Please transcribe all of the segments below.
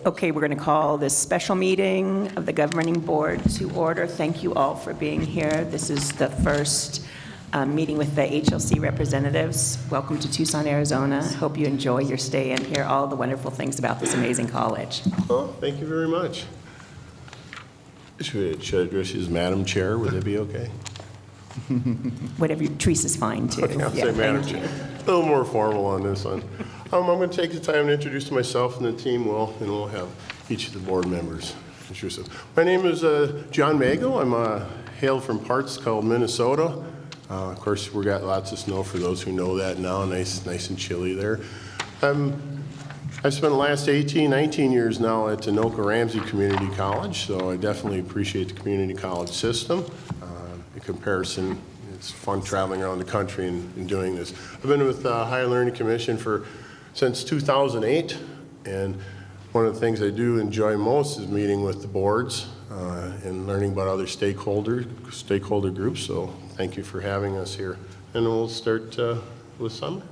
Okay, we're going to call this special meeting of the governing board to order. Thank you all for being here. This is the first meeting with the HLC representatives. Welcome to Tucson, Arizona. Hope you enjoy your stay and hear all the wonderful things about this amazing college. Oh, thank you very much. Should I address you as Madam Chair? Would that be okay? Whatever, Teresa's fine too. Okay, I'll say Madam Chair. A little more formal on this one. I'm going to take the time to introduce myself and the team, and we'll have each of the board members introduce us. My name is John Mago. I'm hailed from parts called Minnesota. Of course, we got lots of snow for those who know that now. Nice and chilly there. I've spent the last 18, 19 years now at Anoka-Ramsey Community College, so I definitely appreciate the community college system. In comparison, it's fun traveling around the country and doing this. I've been with the Higher Learning Commission since 2008, and one of the things I do enjoy most is meeting with the boards and learning about other stakeholder groups, so thank you for having us here. And we'll start with Summer.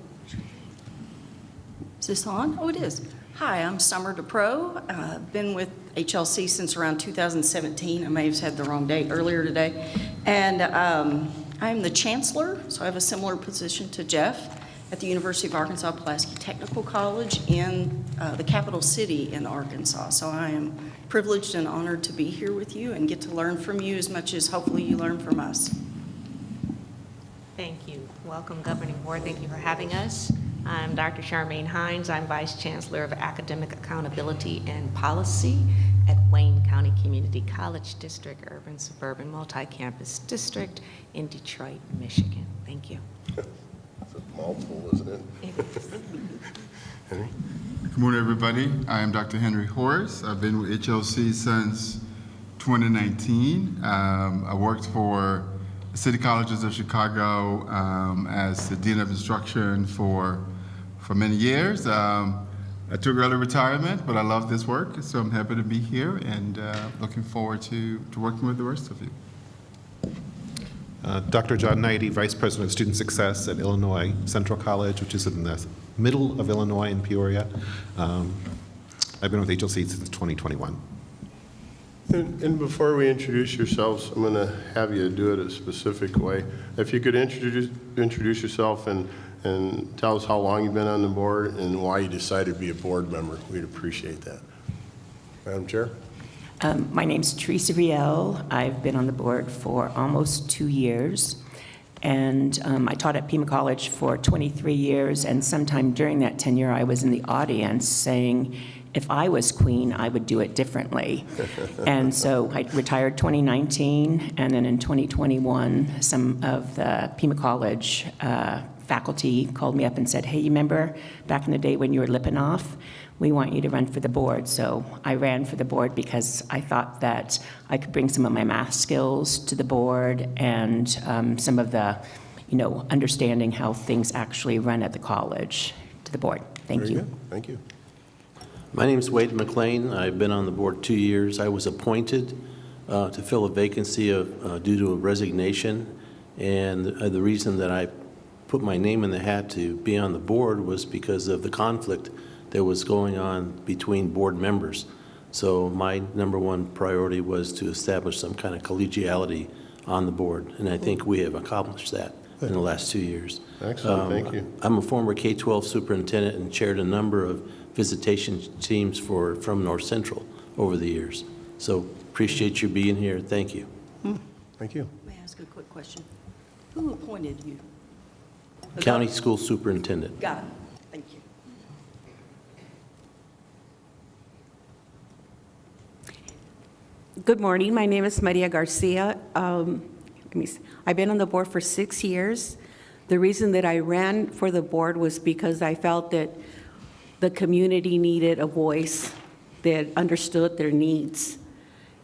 Is this on? Oh, it is. Hi, I'm Summer DePro. I've been with HLC since around 2017. I may have said the wrong date earlier today. And I'm the chancellor, so I have a similar position to Jeff at the University of Arkansas Pulaski Technical College in the capital city in Arkansas. So I am privileged and honored to be here with you and get to learn from you as much as hopefully you learn from us. Thank you. Welcome, Governing Board. Thank you for having us. I'm Dr. Charmaine Hines. I'm Vice Chancellor of Academic Accountability and Policy at Wayne County Community College District, Urban Suburban Multi-Campus District in Detroit, Michigan. Thank you. It's a mouthful, isn't it? Henry? Good morning, everybody. I am Dr. Henry Horace. I've been with HLC since 2019. I worked for City Colleges of Chicago as the Dean of Instruction for many years. I took early retirement, but I love this work, so I'm happy to be here and looking forward to working with the rest of you. Dr. John Knighty, Vice President of Student Success at Illinois Central College, which is in the middle of Illinois in Peoria. I've been with HLC since 2021. And before we introduce yourselves, I'm going to have you do it a specific way. If you could introduce yourself and tell us how long you've been on the board and why you decided to be a board member, we'd appreciate that. Madam Chair? My name's Teresa Riel. I've been on the board for almost 2 years, and I taught at Pima College for 23 years, and sometime during that tenure I was in the audience saying, if I was queen, I would do it differently. And so I retired 2019, and then in 2021, some of the Pima College faculty called me up and said, hey, you remember back in the day when you were lipping off? We want you to run for the board. So I ran for the board because I thought that I could bring some of my math skills to the board and some of the, understanding how things actually run at the college to the board. Thank you. Very good. Thank you. My name is Wade McLean. I've been on the board 2 years. I was appointed to fill a vacancy due to a resignation, and the reason that I put my name in the hat to be on the board was because of the conflict that was going on between board members. So my number one priority was to establish some kind of collegiality on the board, and I think we have accomplished that in the last 2 years. Excellent. Thank you. I'm a former K-12 superintendent and chaired a number of visitation teams from North Central over the years. So appreciate you being here. Thank you. Thank you. May I ask a quick question? Who appointed you? County School Superintendent. Got it. Thank you. Good morning. My name is Maria Garcia. I've been on the board for 6 years. The reason that I ran for the board was because I felt that the community needed a voice that understood their needs,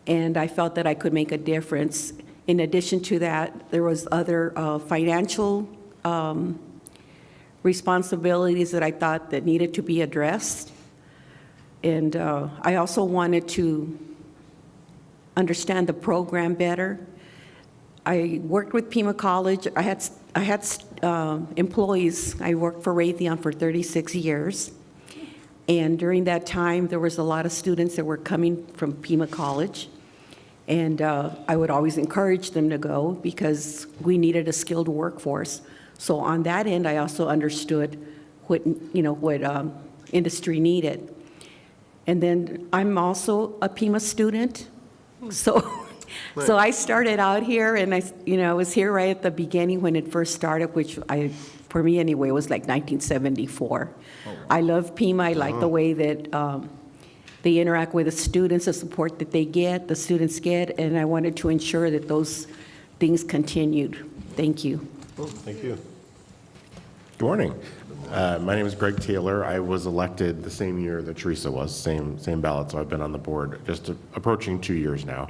and I felt that I could make a difference. In addition to that, there was other financial responsibilities that I thought that needed to be addressed, and I also wanted to understand the program better. I worked with Pima College. I had employees. I worked for Raytheon for 36 years. And during that time, there was a lot of students that were coming from Pima College. And I would always encourage them to go because we needed a skilled workforce. So on that end, I also understood what industry needed. And then I'm also a Pima student. So I started out here, and I was here right at the beginning when it first started, which for me anyway, was like 1974. I love Pima. I like the way that they interact with the students, the support that the students get, and I wanted to ensure that those things continued. Thank you. Thank you. Good morning. My name is Greg Taylor. I was elected the same year that Teresa was, same ballot, so I've been on the board just approaching 2 years now.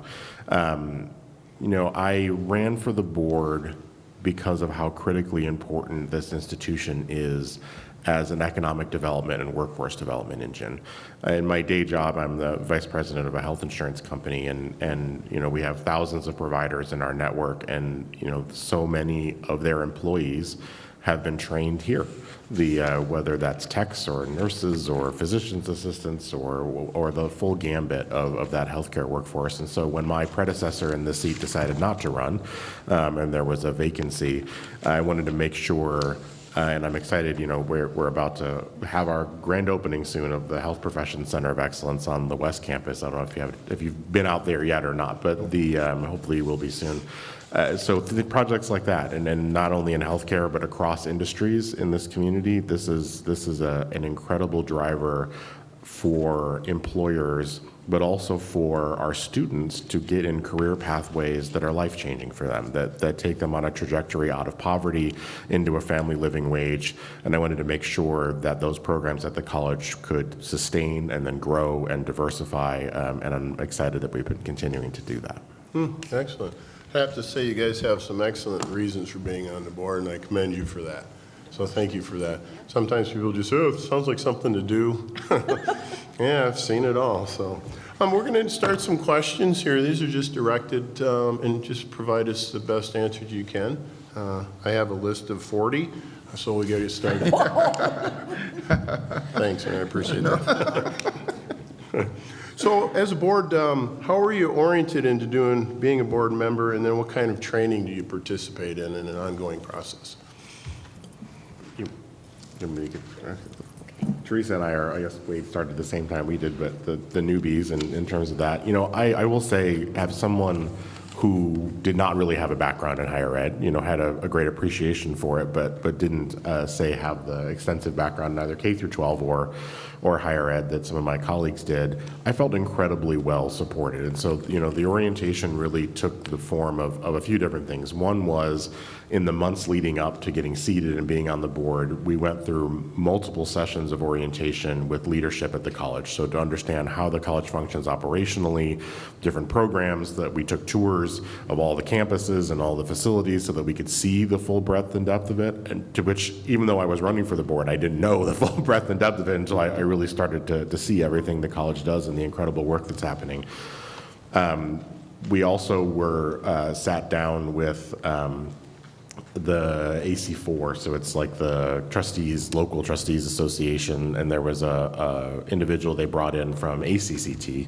I ran for the board because of how critically important this institution is as an economic development and workforce development engine. In my day job, I'm the vice president of a health insurance company, and we have thousands of providers in our network, and so many of their employees have been trained here. Whether that's techs or nurses or physician's assistants or the full gambit of that healthcare workforce. And so when my predecessor in the seat decided not to run, and there was a vacancy, I wanted to make sure, and I'm excited, we're about to have our grand opening soon of the Health Professions Center of Excellence on the West Campus. I don't know if you've been out there yet or not, but hopefully you will be soon. So the projects like that, and not only in healthcare but across industries in this community, this is an incredible driver for employers, but also for our students to get in career pathways that are life-changing for them, that take them on a trajectory out of poverty into a family living wage. And I wanted to make sure that those programs at the college could sustain and then grow and diversify, and I'm excited that we've been continuing to do that. Excellent. I have to say you guys have some excellent reasons for being on the board, and I commend you for that. So thank you for that. Sometimes people just say, it sounds like something to do. Yeah, I've seen it all. So we're going to start some questions here. These are just directed, and just provide us the best answers you can. I have a list of 40, so we got to started. Thanks, man. I appreciate that. So as a board, how are you oriented into being a board member, and then what kind of training do you participate in an ongoing process? Teresa and I are, I guess we started at the same time we did, but the newbies in terms of that, I will say, have someone who did not really have a background in higher ed, had a great appreciation for it, but didn't have the extensive background in either K through 12 or higher ed that some of my colleagues did. I felt incredibly well supported. And so, the orientation really took the form of a few different things. One was in the months leading up to getting seated and being on the board, we went through multiple sessions of orientation with leadership at the college. So to understand how the college functions operationally, different programs, that we took tours of all the campuses and all the facilities so that we could see the full breadth and depth of it. And to which, even though I was running for the board, I didn't know the full breadth and depth of it until I really started to see everything the college does and the incredible work that's happening. We also were sat down with the AC4, so it's like the local trustees association, and there was a individual they brought in from ACCT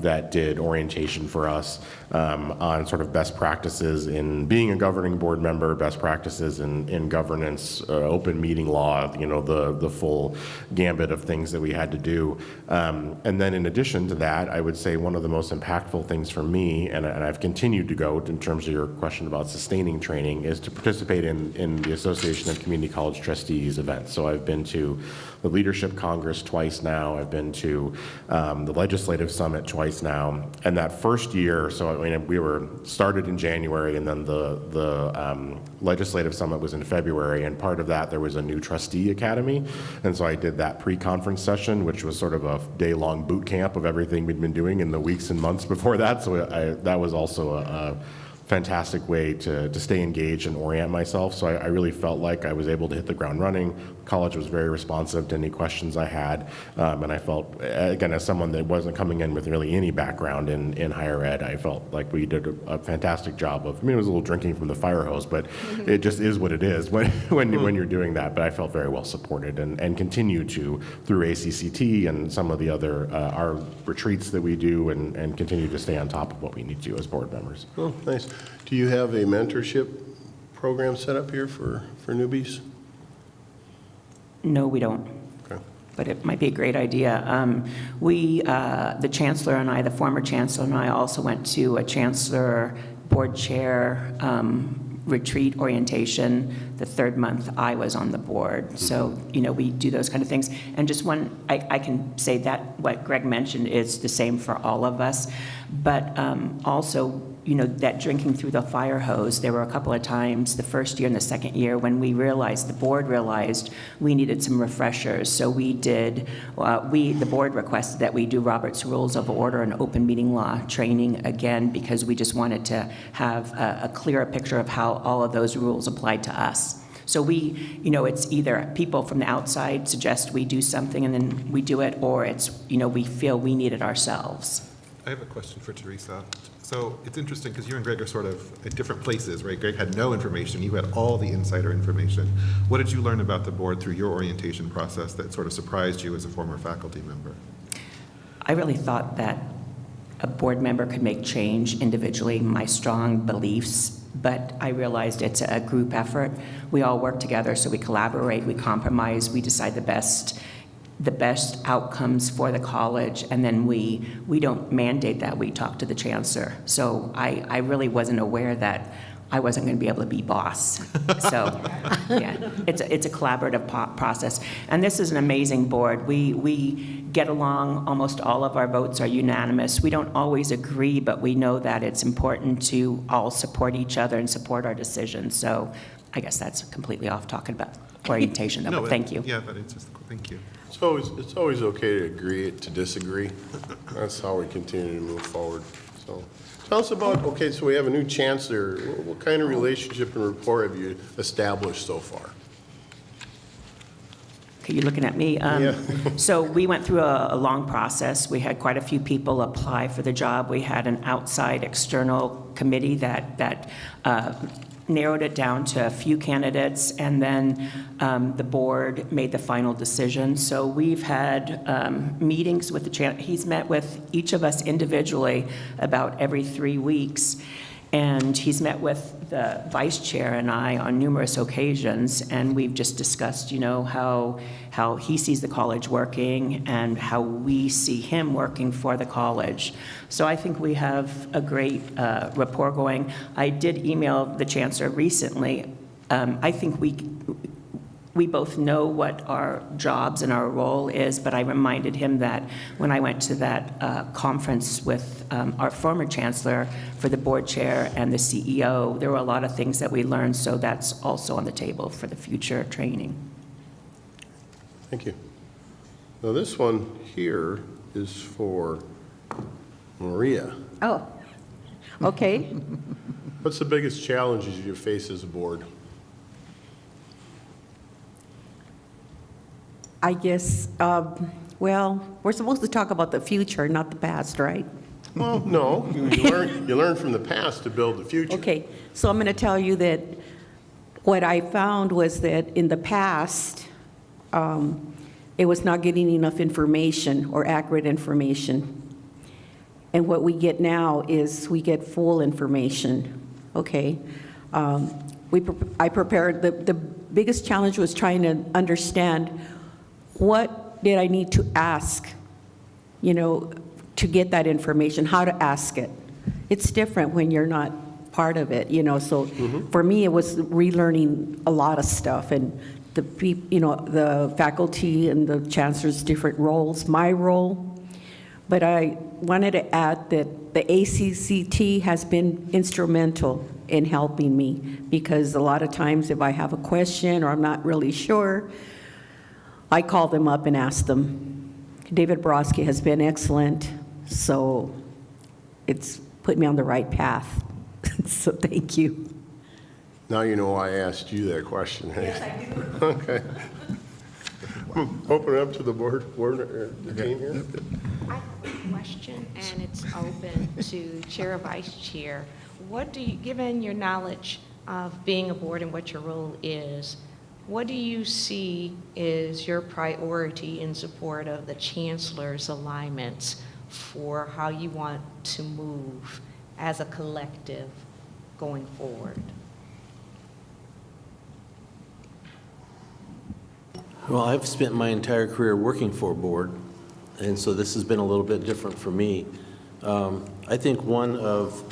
that did orientation for us on sort of best practices in being a governing board member, best practices in governance, open meeting law, the full gambit of things that we had to do. And then in addition to that, I would say one of the most impactful things for me, and I've continued to go in terms of your question about sustaining training, is to participate in the Association of Community College Trustees events. So I've been to the Leadership Congress twice now. I've been to the Legislative Summit twice now. And that first year, so we were started in January, and then the Legislative Summit was in February, and part of that there was a new trustee academy. And so I did that pre-conference session, which was sort of a day-long boot camp of everything we'd been doing in the weeks and months before that. So that was also a fantastic way to stay engaged and orient myself. So I really felt like I was able to hit the ground running. College was very responsive to any questions I had. And I felt, again, as someone that wasn't coming in with really any background in higher ed, I felt like we did a fantastic job of, I mean, it was a little drinking from the fire hose, but it just is what it is when you're doing that. But I felt very well supported and continue to through ACCT and some of the other, our retreats that we do and continue to stay on top of what we need to as board members. Oh, nice. Do you have a mentorship program set up here for newbies? No, we don't. Okay. But it might be a great idea. The chancellor and I, the former chancellor and I, also went to a chancellor board chair retreat orientation the third month I was on the board. So, we do those kind of things. And just I can say that what Greg mentioned is the same for all of us. But also, that drinking through the fire hose, there were a couple of times the first year and the second year when the board realized we needed some refreshers. So we did, the board requested that we do Robert's Rules of Order and open meeting law training again, because we just wanted to have a clearer picture of how all of those rules applied to us. So it's either people from the outside suggest we do something and then we do it, or it's, we feel we need it ourselves. I have a question for Teresa. So it's interesting because you and Greg are sort of at different places, right? Greg had no information. You had all the insider information. What did you learn about the board through your orientation process that sort of surprised you as a former faculty member? I really thought that a board member could make change individually, my strong beliefs, but I realized it's a group effort. We all work together, so we collaborate, we compromise, we decide the best outcomes for the college, and then we don't mandate that. We talk to the chancellor. So I really wasn't aware that I wasn't going to be able to be boss. So yeah, it's a collaborative process. And this is an amazing board. We get along. Almost all of our votes are unanimous. We don't always agree, but we know that it's important to all support each other and support our decisions. So I guess that's completely off talking about orientation, though, but thank you. Yeah, but it's just, thank you. It's always okay to agree to disagree. That's how we continue to move forward. So tell us about, so we have a new chancellor. What kind of relationship and rapport have you established so far? Okay, you're looking at me. Yeah. So we went through a long process. We had quite a few people apply for the job. We had an outside external committee that narrowed it down to a few candidates, and then the board made the final decision. So we've had meetings with the chancellor. He's met with each of us individually about every 3 weeks, and he's met with the vice chair and I on numerous occasions, and we've just discussed, how he sees the college working and how we see him working for the college. So I think we have a great rapport going. I did email the chancellor recently. I think we both know what our jobs and our role is, but I reminded him that when I went to that conference with our former chancellor for the board chair and the CEO, there were a lot of things that we learned, so that's also on the table for the future training. Thank you. Now this one here is for Maria. Oh, okay. What's the biggest challenges you face as a board? I guess, we're supposed to talk about the future, not the past, right? Well, no, you learn from the past to build the future. Okay, so I'm going to tell you that what I found was that in the past, it was not getting enough information or accurate information. And what we get now is we get full information, okay? I prepared, the biggest challenge was trying to understand what did I need to ask, to get that information, how to ask it. It's different when you're not part of it, so for me, it was relearning a lot of stuff, and the faculty and the chancellor's different roles, my role. But I wanted to add that the ACCT has been instrumental in helping me, because a lot of times if I have a question or I'm not really sure, I call them up and ask them. David Borowski has been excellent, so it's put me on the right path. So thank you. Now you know why I asked you that question. Yes, I do. Okay. Open it up to the board, the team here. I have a question, and it's open to Chair or Vice Chair. What do you, given your knowledge of being a board and what your role is, what do you see is your priority in support of the Chancellor's alignments for how you want to move as a collective going forward? Well, I've spent my entire career working for a board, and so this has been a little bit different for me. I think one of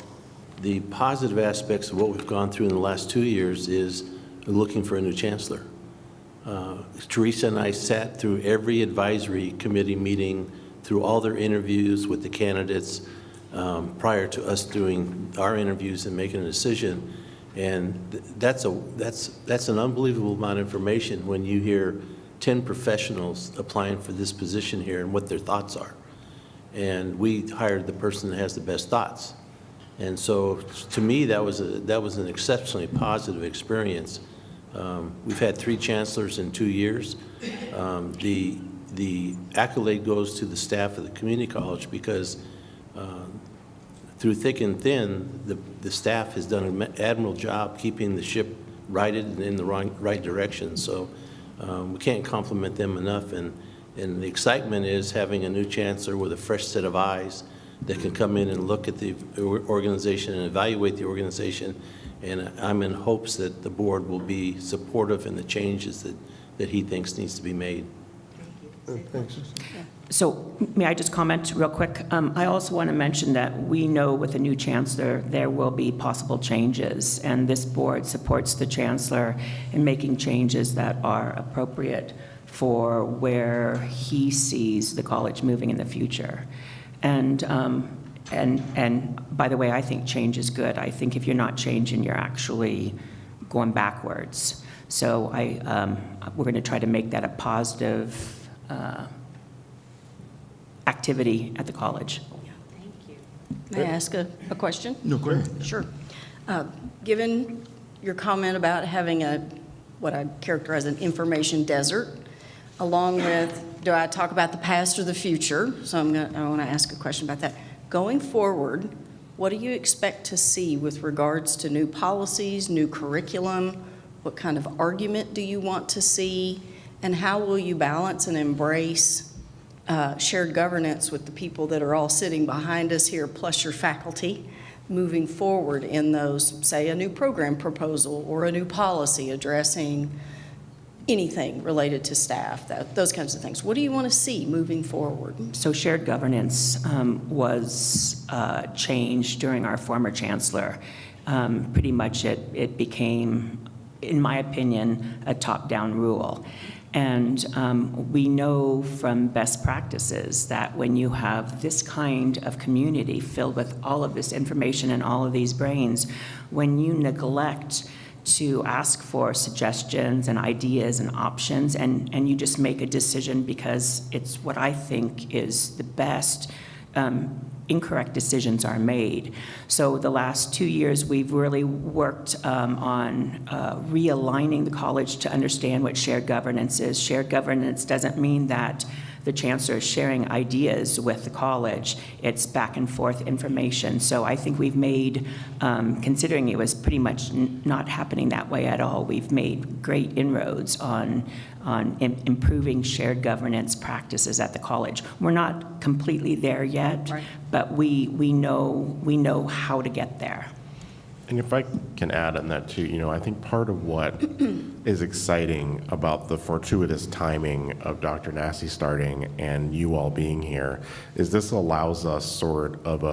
the positive aspects of what we've gone through in the last 2 years is looking for a new chancellor. Teresa and I sat through every advisory committee meeting, through all their interviews with the candidates prior to us doing our interviews and making a decision. And that's an unbelievable amount of information when you hear 10 professionals applying for this position here and what their thoughts are. And we hired the person that has the best thoughts. And so to me, that was an exceptionally positive experience. We've had 3 chancellors in 2 years. The accolade goes to the staff of the community college because through thick and thin, the staff has done an admirable job keeping the ship righted in the right direction. So we can't compliment them enough. And the excitement is having a new chancellor with a fresh set of eyes that can come in and look at the organization and evaluate the organization. And I'm in hopes that the board will be supportive in the changes that he thinks needs to be made. Thanks. So may I just comment real quick? I also want to mention that we know with the new chancellor, there will be possible changes, and this board supports the chancellor in making changes that are appropriate for where he sees the college moving in the future. And by the way, I think change is good. I think if you're not changing, you're actually going backwards. So we're going to try to make that a positive activity at the college. Thank you. May I ask a question? No, go ahead. Sure. Given your comment about having what I characterize an information desert, along with, do I talk about the past or the future? So I want to ask a question about that. Going forward, what do you expect to see with regards to new policies, new curriculum? What kind of argument do you want to see? And how will you balance and embrace shared governance with the people that are all sitting behind us here, plus your faculty, moving forward in those, say, a new program proposal or a new policy addressing anything related to staff, those kinds of things? What do you want to see moving forward? So shared governance was changed during our former chancellor. Pretty much it became, in my opinion, a top-down rule. And we know from best practices that when you have this kind of community filled with all of this information and all of these brains, when you neglect to ask for suggestions and ideas and options, and you just make a decision because it's what I think is the best, incorrect decisions are made. So the last 2 years, we've really worked on realigning the college to understand what shared governance is. Shared governance doesn't mean that the chancellor is sharing ideas with the college. It's back and forth information. So I think we've made, considering it was pretty much not happening that way at all, we've made great inroads on improving shared governance practices at the college. We're not completely there yet, Right. but we know how to get there. And if I can add on that too, I think part of what is exciting about the fortuitous timing of Dr. Nassi starting and you all being here is this allows us sort of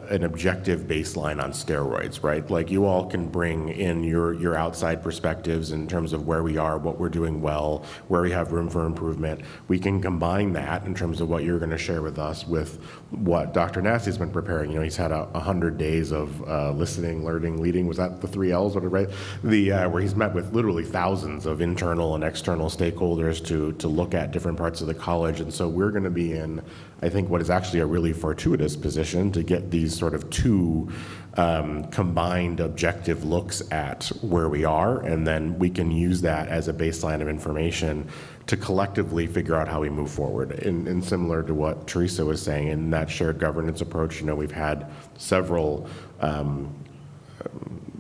an objective baseline on steroids, right? Like you all can bring in your outside perspectives in terms of where we are, what we're doing well, where we have room for improvement. We can combine that in terms of what you're going to share with us with what Dr. Nassi's been preparing. He's had 100 days of listening, learning, leading. Was that the 3 L's? What, right? Where he's met with literally thousands of internal and external stakeholders to look at different parts of the college. And so we're going to be in I think what is actually a really fortuitous position to get these sort of two combined objective looks at where we are, and then we can use that as a baseline of information to collectively figure out how we move forward. And similar to what Teresa was saying, in that shared governance approach, we've had several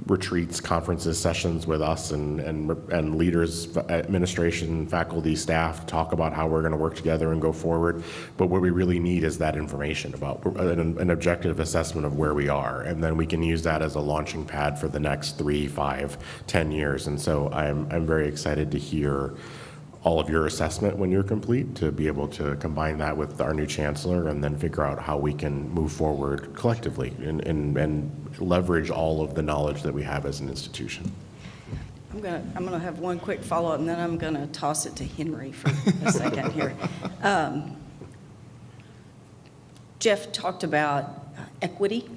retreats, conferences, sessions with us and leaders, administration, faculty, staff, to talk about how we're going to work together and go forward. But what we really need is that information about an objective assessment of where we are, and then we can use that as a launching pad for the next 3, 5, 10 years. And so I'm very excited to hear all of your assessment when you're complete, to be able to combine that with our new chancellor and then figure out how we can move forward collectively and leverage all of the knowledge that we have as an institution. I'm gonna have one quick follow-up, and then I'm gonna toss it to Henry for a second here. Jeff talked about equity,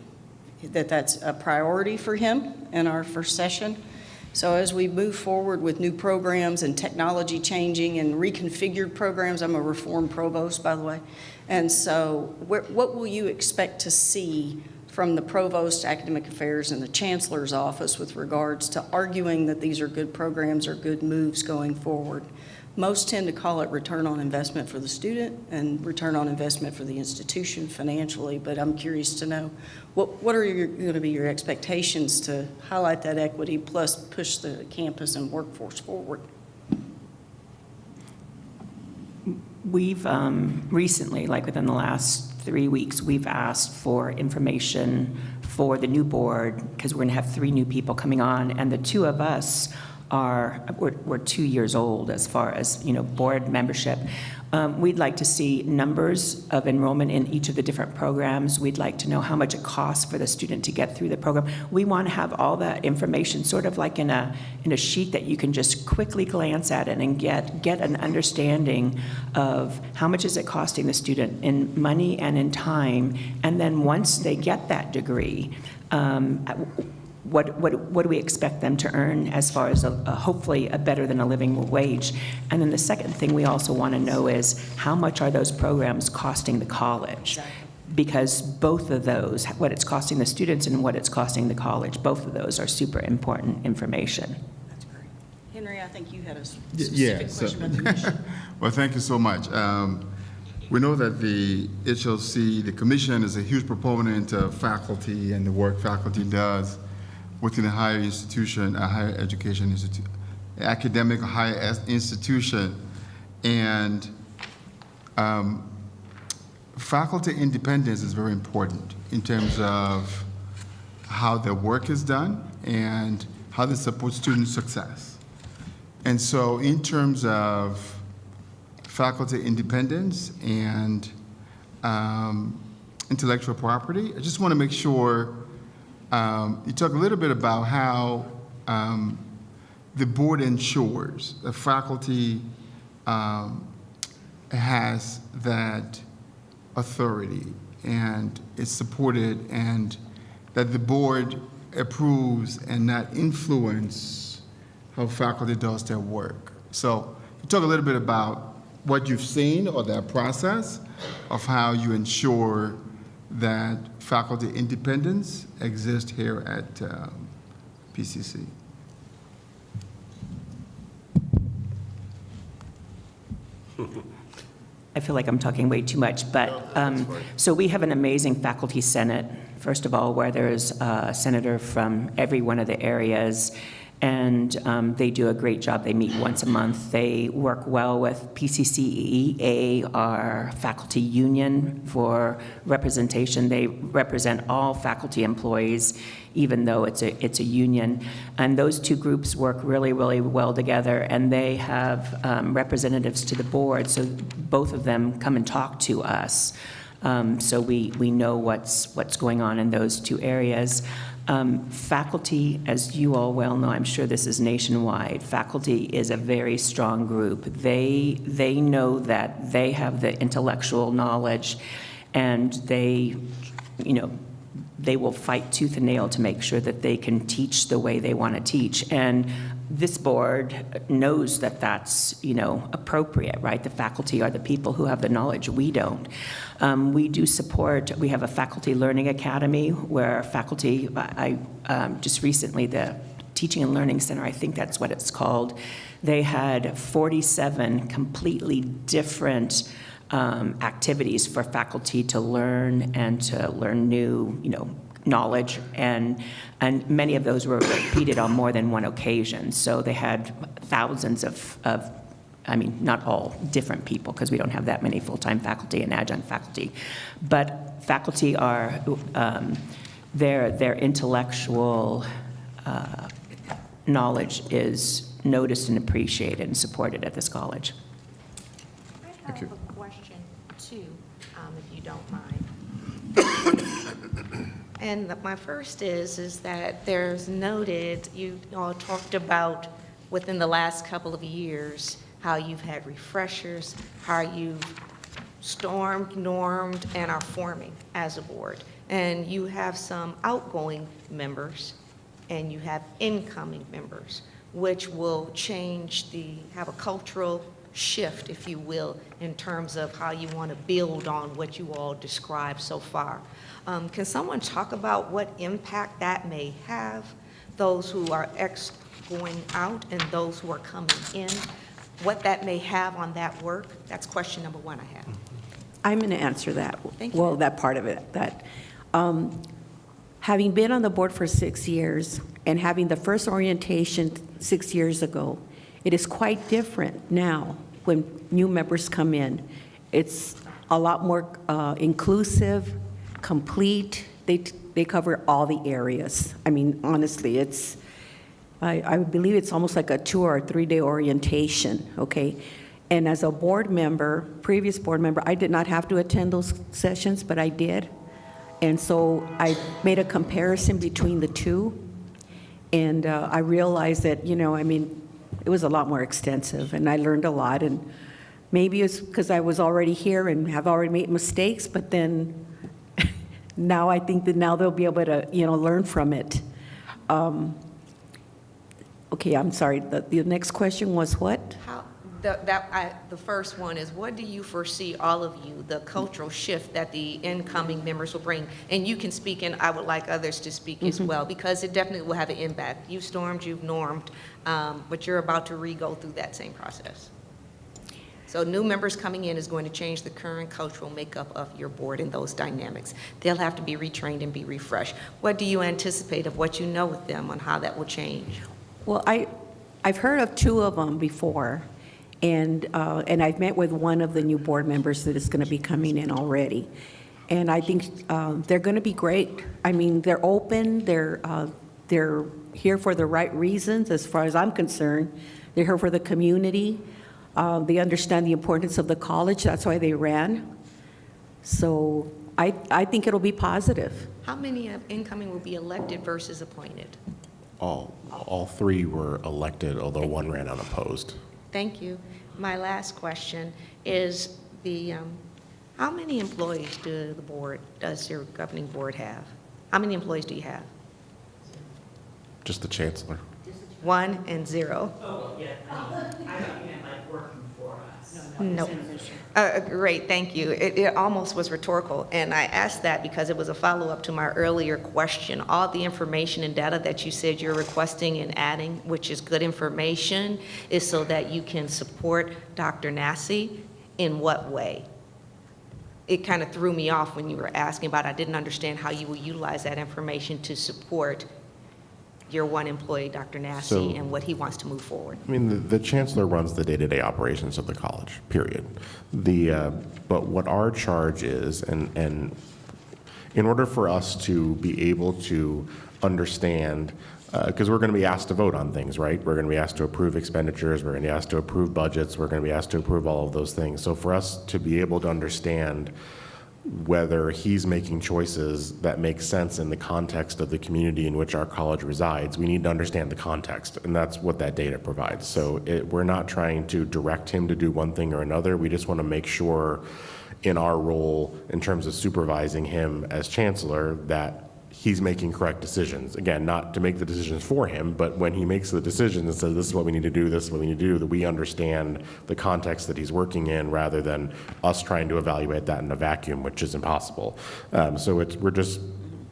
that's a priority for him in our first session. So as we move forward with new programs and technology changing and reconfigured programs, I'm a reformed provost, by the way, and so what will you expect to see from the provost, academic affairs, and the chancellor's office with regards to arguing that these are good programs or good moves going forward? Most tend to call it return on investment for the student and return on investment for the institution financially, but I'm curious to know what are going to be your expectations to highlight that equity plus push the campus and workforce forward? We've recently, like within the last 3 weeks, we've asked for information for the new board, because we're going to have 3 new people coming on, and the 2 of us we're 2 years old as far as board membership. We'd like to see numbers of enrollment in each of the different programs. We'd like to know how much it costs for the student to get through the program. We want to have all that information sort of like in a sheet that you can just quickly glance at it and get an understanding of how much is it costing the student in money and in time. And then once they get that degree, what do we expect them to earn as far as hopefully a better than a living wage? And then the second thing we also want to know is how much are those programs costing the college? Exactly. Because both of those, what it's costing the students and what it's costing the college, both of those are super important information. That's great. Henry, I think you had a Yeah, specific so- question about the mission. Well, thank you so much. We know that the HLC, the commission, is a huge proponent of faculty and the work faculty does within a higher institution, a higher education institute, academic higher institution. And faculty independence is very important in terms of how their work is done and how they support student success. And so in terms of faculty independence and intellectual property, I just want to make sure you talk a little bit about how the board ensures the faculty has that authority and is supported, and that the board approves and not influence how faculty does their work. So you talk a little bit about what you've seen or that process of how you ensure that faculty independence exists here at PCC. I feel like I'm talking way too much, but so we have an amazing faculty senate, first of all, where there's a senator from every one of the areas, and they do a great job. They meet once a month. They work well with PCC, our faculty union, for representation. They represent all faculty employees, even though it's a union. And those 2 groups work really, really well together, and they have representatives to the board, so both of them come and talk to us. So we know what's going on in those 2 areas. Faculty, as you all well know, I'm sure this is nationwide, faculty is a very strong group. They know that they have the intellectual knowledge, and they will fight tooth and nail to make sure that they can teach the way they want to teach. And this board knows that that's, appropriate, right? The faculty are the people who have the knowledge. We don't. We do support, we have a faculty learning academy where faculty, just recently, the Teaching and Learning Center, I think that's what it's called, they had 47 completely different activities for faculty to learn and to learn new, knowledge, and many of those were repeated on more than one occasion. So they had thousands of not all different people, because we don't have that many full-time faculty and adjunct faculty, but faculty are, their intellectual knowledge is noticed and appreciated and supported at this college. I have a question too, if you don't mind. And my first is that there's noted, you all talked about within the last couple of years, how you've had refreshers, how you've stormed, normed, and are forming as a board. And you have some outgoing members, and you have incoming members, which will have a cultural shift, if you will, in terms of how you want to build on what you all described so far. Can someone talk about what impact that may have, those who are going out and those who are coming in, what that may have on that work? That's question number one I have. I'm going to answer that. Thank you. Well, that part of it. Having been on the board for 6 years and having the first orientation 6 years ago, it is quite different now when new members come in. It's a lot more inclusive, complete. They cover all the areas. I mean, honestly, I believe it's almost like a 2 or 3 day orientation, okay? And as a board member, previous board member, I did not have to attend those sessions, but I did. And so I made a comparison between the two, and I realized that, it was a lot more extensive, and I learned a lot. And maybe it's because I was already here and have already made mistakes, but then now I think that now they'll be able to, learn from it. Okay, I'm sorry. The next question was what? The first one is, what do you foresee, all of you, the cultural shift that the incoming members will bring? And you can speak, and I would like others to speak as well, because it definitely will have an impact. You've stormed, you've normed, but you're about to re-go through that same process. So new members coming in is going to change the current cultural makeup of your board and those dynamics. They'll have to be retrained and be refreshed. What do you anticipate of what you know with them on how that will change? Well, I've heard of 2 of them before. And I've met with one of the new board members that is going to be coming in already. And I think they're going to be great. I mean, they're open, they're here for the right reasons as far as I'm concerned. They're here for the community. They understand the importance of the college, that's why they ran. So I think it'll be positive. How many incoming will be elected versus appointed? All 3 were elected, although 1 ran unopposed. Thank you. My last question is how many employees does your governing board have? How many employees do you have? Just the chancellor. 1 and 0. Oh, yeah, I thought you meant like working for us. No. Great, thank you. It almost was rhetorical, and I asked that because it was a follow-up to my earlier question. All the information and data that you said you're requesting and adding, which is good information, is so that you can support Dr. Nassi. In what way? It kind of threw me off when you were asking about it. I didn't understand how you will utilize that information to support your one employee, Dr. Nassi, and what he wants to move forward. I mean, the chancellor runs the day-to-day operations of the college, period. But what our charge is, and in order for us to be able to understand, because we're going to be asked to vote on things, right? We're going to be asked to approve expenditures, we're going to be asked to approve budgets, we're going to be asked to approve all of those things. So for us to be able to understand whether he's making choices that make sense in the context of the community in which our college resides, we need to understand the context, and that's what that data provides. So we're not trying to direct him to do one thing or another. We just want to make sure in our role in terms of supervising him as chancellor that he's making correct decisions. Again, not to make the decisions for him, but when he makes the decisions and says, this is what we need to do, this is what we need to do, that we understand the context that he's working in rather than us trying to evaluate that in a vacuum, which is impossible. So we're just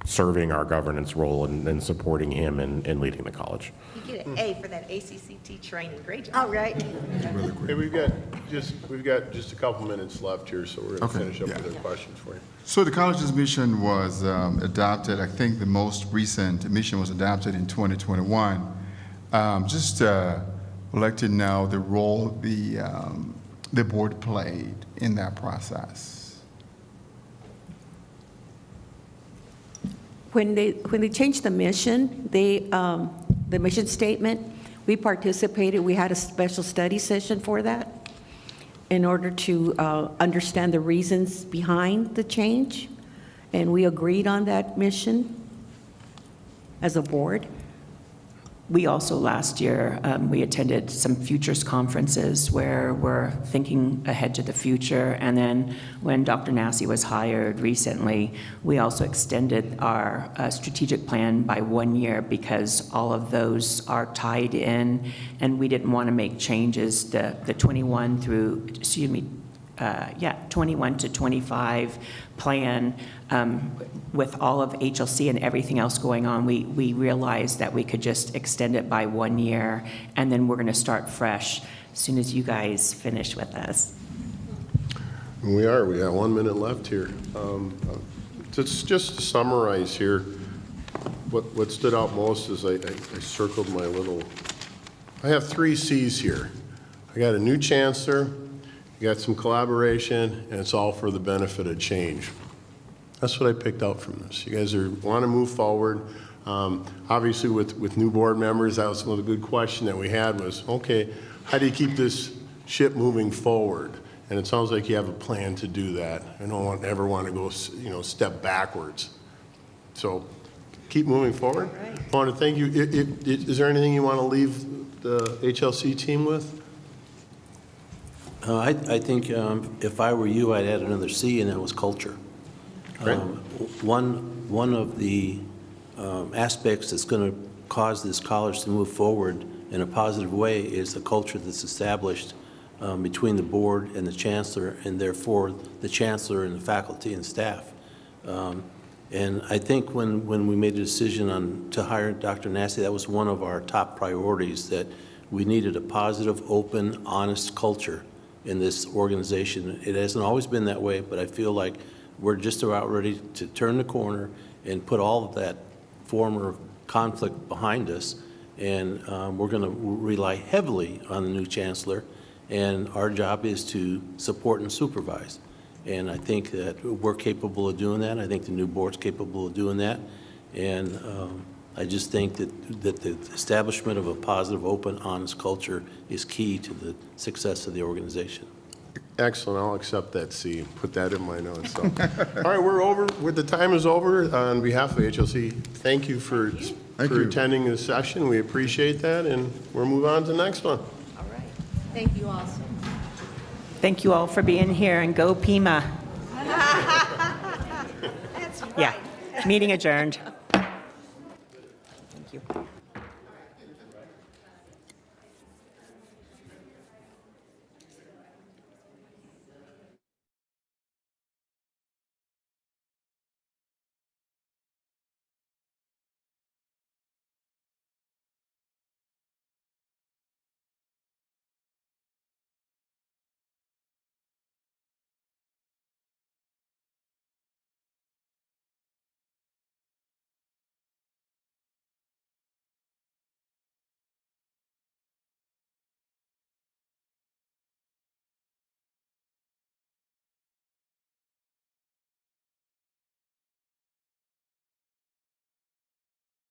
serving our governance role and supporting him in leading the college. You get an A for that ACCT training. Great job. All right. Hey, we've got just a couple minutes left here, so we're going to Okay, finish up yeah. with our questions for you. So the college's mission was adopted, I think the most recent mission was adopted in 2021. Would like to know the role the board played in that process. When they changed the mission, the mission statement, we participated. We had a special study session for that in order to understand the reasons behind the change, and we agreed on that mission as a board. We also, last year, we attended some futures conferences where we're thinking ahead to the future. And then when Dr. Nassi was hired recently, we also extended our strategic plan by 1 year because all of those are tied in, and we didn't want to make changes. The 21 to 25 plan, with all of HLC and everything else going on, we realized that we could just extend it by 1 year, and then we're going to start fresh as soon as you guys finish with us. We got 1 minute left here. Just to summarize here, what stood out most is I circled my little, I have 3 C's here. I got a new chancellor, you got some collaboration, and it's all for the benefit of change. That's what I picked out from this. You guys want to move forward. Obviously, with new board members, that was one of the good questions that we had was, okay, how do you keep this ship moving forward? And it sounds like you have a plan to do that. I don't ever want to go, step backwards. So keep moving forward. Right. I want to thank you. Is there anything you want to leave the HLC team with? I think if I were you, I'd add another C, and that was culture. Great. One of the aspects that's going to cause this college to move forward in a positive way is the culture that's established between the board and the chancellor, and therefore the chancellor and the faculty and staff. And I think when we made a decision to hire Dr. Nassi, that was one of our top priorities, that we needed a positive, open, honest culture in this organization. It hasn't always been that way, but I feel like we're just about ready to turn the corner and put all of that former conflict behind us. And we're going to rely heavily on the new chancellor, and our job is to support and supervise. And I think that we're capable of doing that. I think the new board's capable of doing that. And I just think that the establishment of a positive, open, honest culture is key to the success of the organization. Excellent. I'll accept that C. Put that in my notes. So. All right, we're over. The time is over. On behalf of HLC, thank you for attending this session. We appreciate that, and we'll move on to the next one. All right. Thank you all so much. Thank you all for being here, and go Pima. That's right. Yeah, meeting adjourned. Thank you.